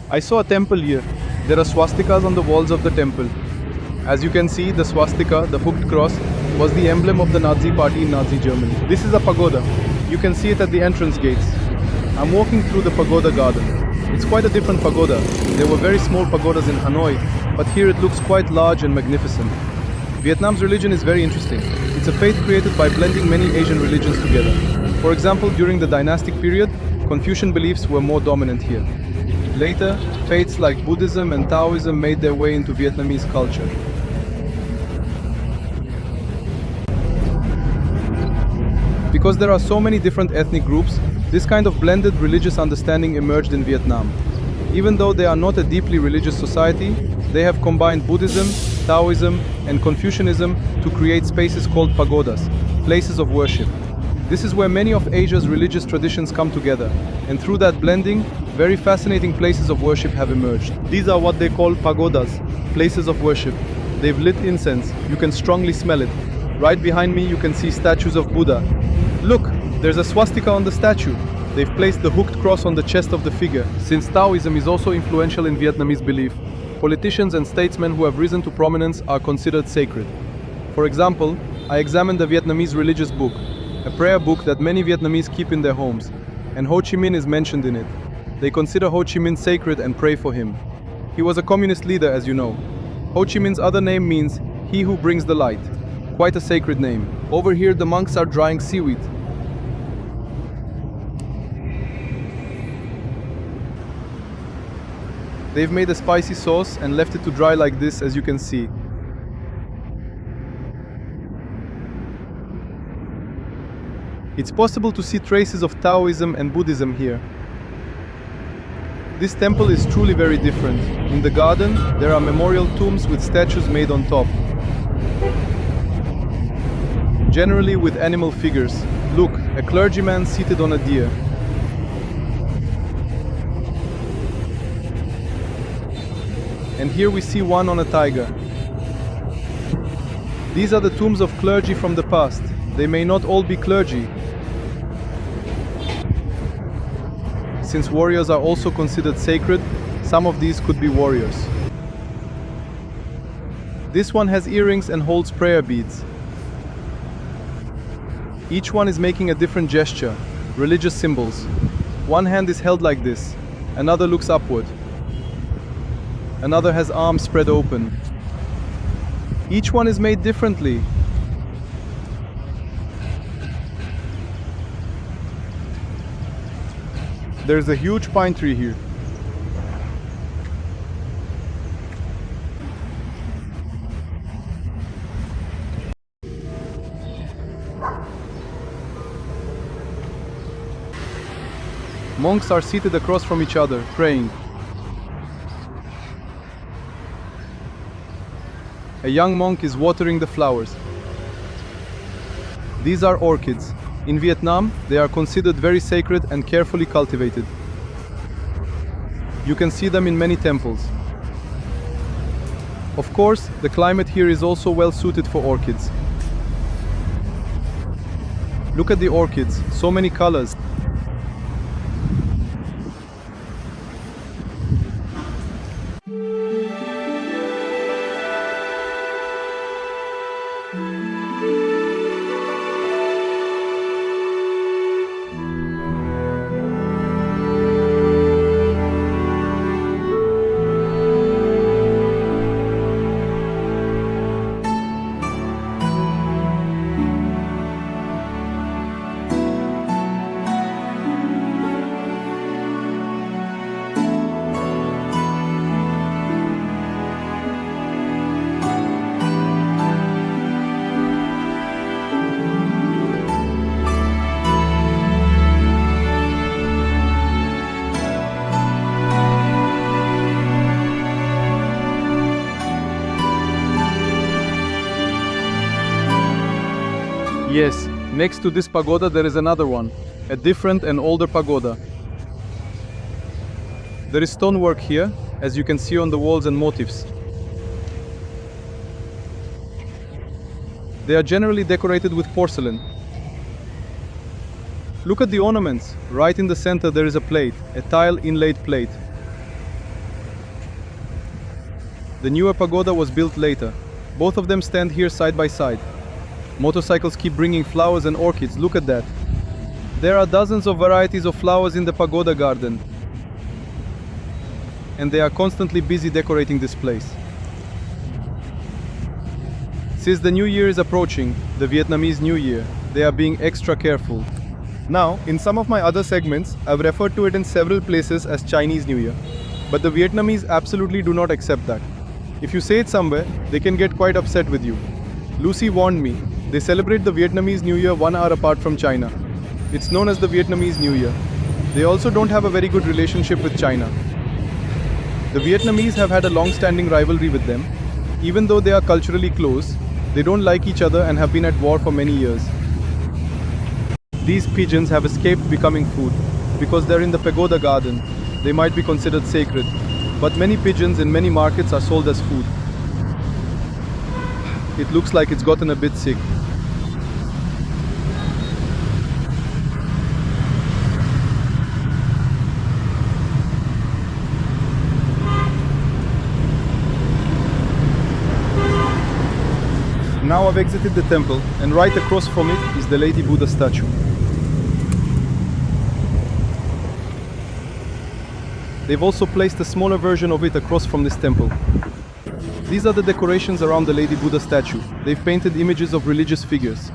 I saw a temple here. There are swastikas on the walls of the temple. As you can see, the swastika, the hooked cross, was the emblem of the Nazi party in Nazi Germany. This is a pagoda. You can see it at the entrance gates. I'm walking through the pagoda garden. It's quite a different pagoda. There were very small pagodas in Hanoi, but here it looks quite large and magnificent. Vietnam's religion is very interesting. It's a faith created by blending many Asian religions together. For example, during the dynastic period, Confucian beliefs were more dominant here. Later, faiths like Buddhism and Taoism made their way into Vietnamese culture. Because there are so many different ethnic groups, this kind of blended religious understanding emerged in Vietnam. Even though they are not a deeply religious society, they have combined Buddhism, Taoism, and Confucianism to create spaces called pagodas, places of worship. This is where many of Asia's religious traditions come together, and through that blending, very fascinating places of worship have emerged. These are what they call pagodas, places of worship. They've lit incense, you can strongly smell it. Right behind me you can see statues of Buddha. Look, there's a swastika on the statue. They've placed the hooked cross on the chest of the figure. Since Taoism is also influential in Vietnamese belief, politicians and statesmen who have risen to prominence are considered sacred. For example, I examined a Vietnamese religious book, a prayer book that many Vietnamese keep in their homes, and Ho Chi Minh is mentioned in it. They consider Ho Chi Minh sacred and pray for him. He was a communist leader, as you know. Ho Chi Minh's other name means "he who brings the light." Quite a sacred name. Over here the monks are drying seaweed. They've made a spicy sauce and left it to dry like this, as you can see. It's possible to see traces of Taoism and Buddhism here. This temple is truly very different. In the garden, there are memorial tombs with statues made on top. Generally with animal figures. Look, a clergyman seated on a deer. And here we see one on a tiger. These are the tombs of clergy from the past. They may not all be clergy, since warriors are also considered sacred. Some of these could be warriors. This one has earrings and holds prayer beads. Each one is making a different gesture, religious symbols. One hand is held like this, another looks upward. Another has arms spread open. Each one is made differently. There's a huge pine tree here. Monks are seated across from each other, praying. A young monk is watering the flowers. These are orchids. In Vietnam, they are considered very sacred and carefully cultivated. You can see them in many temples. Of course, the climate here is also well suited for orchids. Look at the orchids, so many colors. Yes, next to this pagoda there is another one, a different and older pagoda. There is stonework here, as you can see on the walls and motifs. They are generally decorated with porcelain. Look at the ornaments. Right in the center there is a plate, a tile inlaid plate. The newer pagoda was built later. Both of them stand here side by side. Motorcycles keep bringing flowers and orchids, look at that. There are dozens of varieties of flowers in the pagoda garden. And they are constantly busy decorating this place. Since the New Year is approaching, the Vietnamese New Year, they are being extra careful. Now, in some of my other segments, I've referred to it in several places as Chinese New Year. But the Vietnamese absolutely do not accept that. If you say it somewhere, they can get quite upset with you. Lucy warned me, they celebrate the Vietnamese New Year 1 hour apart from China. It's known as the Vietnamese New Year. They also don't have a very good relationship with China. The Vietnamese have had a long-standing rivalry with them. Even though they are culturally close, they don't like each other and have been at war for many years. These pigeons have escaped becoming food. Because they're in the pagoda garden, they might be considered sacred. But many pigeons in many markets are sold as food. It looks like it's gotten a bit sick. Now I've exited the temple, and right across from it is the Lady Buddha statue. They've also placed a smaller version of it across from this temple. These are the decorations around the Lady Buddha statue. They've painted images of religious figures.